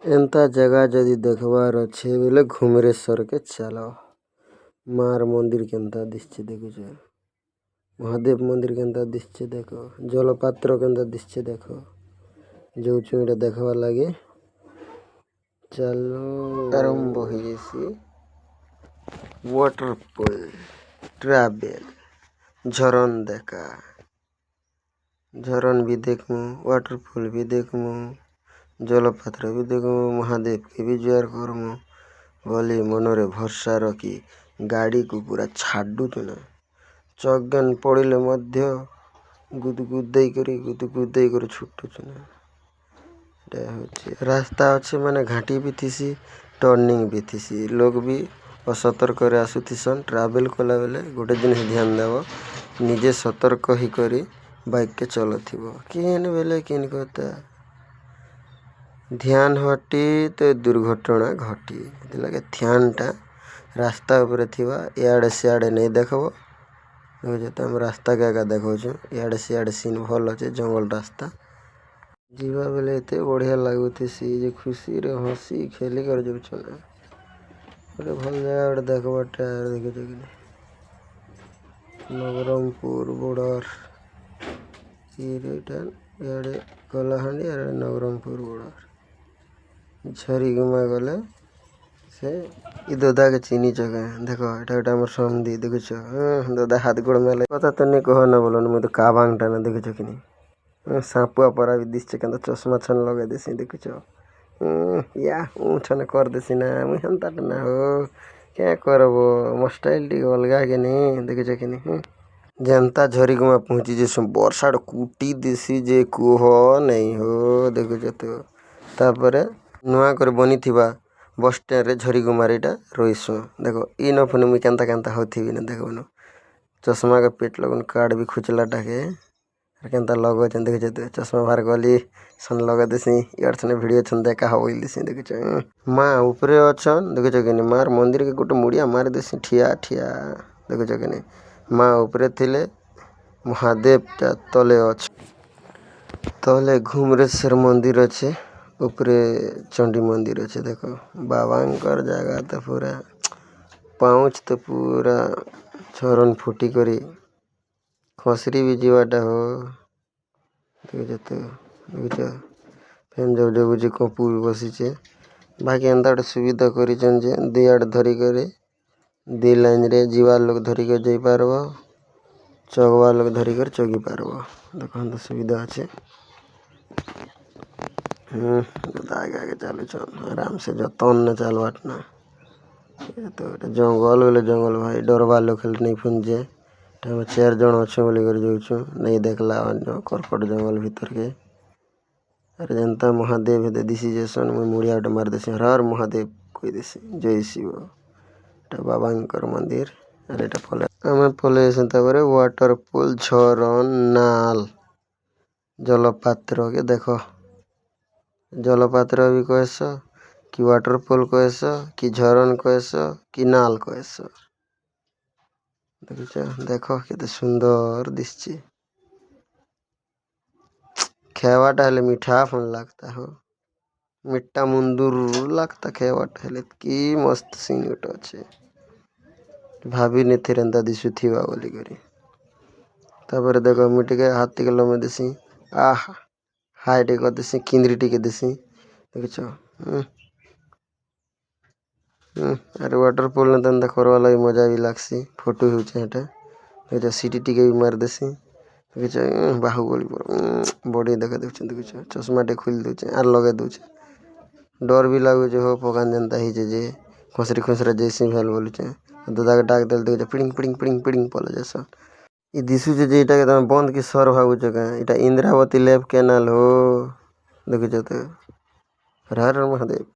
एंता जगह जदि देखबार अच्छे बोले घुमरेश्वर के चल मार मंदिर केन्ता दिशे देखुछ महादेव मंदिर केन्ता दिशे देख जलपात्र केन्ता दिशे देख जाऊँ इटा देखबार लगे चलो आरंभ हो वाटरफॉल ट्रैवल झरन देखा झरन भी देखमु वाटरफॉल भी देखमु जलपात्र भी देखमु महादेव के भी जुआर करमु बोली मनरे भरसा रखी गाड़ी को पूरा छाड़ू ना चगन पड़े मध्य गुदगुदै कर छुटुच ना रास्ता अच्छे माने घाटी भी थीसी टर्निंग भी थीसी लोग भी असतर्क आसुथिसन ट्रैवल कला बेले गोटे दिन ध्यान देव निजे सतर्क ही करी बाइक के चलथिबो केन बेले केन कहता ध्यान हटी तो दुर्घटना घटी लगे ध्यानटा रास्ता ऊपर थिबा इआड़े सियाड़े नहीं देखबो तो हम रास्ता क्या क्या देखो इआड़े सियाड़े सीन भल अच्छे जंगल रास्ता जीवा बेले एते बढ़िया लगुथी जे खुशी रे हसी खेली कर जो ना गोटे भल जगह गोटे देखबाटा देखुछ नवरंगपुर बॉर्डर इआड़े कलाहांडी और नवरंगपुर बॉर्डर झरीगुमा गले से दादा के चीनी जगह देखो एटा गोटे आम समधी देखुछ दादा हाथ गोड़ मेले पता तो नहीं कह ना बोलो मुझे तो काबांगटा ना देखुछ कि सापुआ परा भी दिशे के चश्मा छन लगे देसी देखुछ या छन कर देसी ना मुझे हेन्ता ना हो क्या करबो मो स्टाइल टी अलगा के नहीं देखुछ कि जनता झरीगुमा पहुंची जे वर्षा कुटी देसी जे कुह नहीं हो देखुछ तो तापर नुआ कर बनी थिबा बस स्टैंड रे झरीगुमारीटा रहीसु देखो इ न फने मुई केन्ता केन्ता होथी ना देखो न चश्मा के पेट लगन कार्ड भी खुचला टाके केन्ता लगो छन देखो तो चश्मा बाहर गली सन लगा देसी यार छने वीडियो छन देखा होइल देसी देखो मां ऊपरे अछन देखो कि मार मंदिर के गोटे मुड़िया मार देसी ठिया ठिया देखो कि मां ऊपरे थिले महादेव ता तले अछ तले घुमरेश्वर मंदिर अच्छे ऊपरे चंडी मंदिर अच्छे देखो बाबांकर जगह तो पूरा पाँच तो पूरा चरण फुटी करी खसरी भी जीवाटा हो देखो तो फेन जब जब जे कपू भी बसीचे बाकी एंता गोटे सुविधा करिछन जे दी आड़ धरी करे दी लाइन रे जीवा लोग धरी कर जाई पारबो चगवा लोग धरी कर चगी पारबो देखो तो सुविधा अच्छे आगे आगे चालू चल आराम से जतन न चलवाट ना तो जंगल बोले जंगल भाई डरवा लोग खेल नहीं पुंजे टाइम 4 जन अच्छे बोली कर जाऊँ नहीं देखला करकट जंगल भीतर के अरे जनता महादेव दे दिसी जैसन मुई मुड़िया उठे मार देसी हर महादेव कोई देसी जय शिव बाबांकर मंदिर अरे पले आम पले वाटरफॉल झरन नाल जलपात्र के देखो जलपात्र भी कहस कि वाटरफॉल कहस कि झरन कहस कि नाल कहस देखो केते सुंदर दिसची खेवाटा हेले मीठा फन लगता हो मिट्टा मुंदुर लगता खेवाटा हेले कि मस्त सीन गोटे अच्छे भाभी नहीं थे एंता दिशु थिबा बोली करी तापर देखो मुझे हाथ के लमे देसी आह हाय टे देसी किंद्री टिके देसी देखुछ अरे वाटरफॉल ने तंदा करवा लगी मजा भी लागसी फोटो होचे हेटा देखो सिटी टिके भी मार देसी देखुछ बाहुबली बॉडी देखा देखुछ चश्मा टे खोल दउचे आर लगे दउचे डर भी लागुचे हो पकान जनता ही जे खसरी खसरा जैसी भेल बोलुचे दादा के डाक देल देखुछ पिडिंग पिडिंग पिडिंग पिडिंग पले जैसा इ दिसु जे इटा के तमे बंद की सर भागुछ का इटा इंद्रावती लैब कैनाल हो देखुछ तो हर हर महादेव।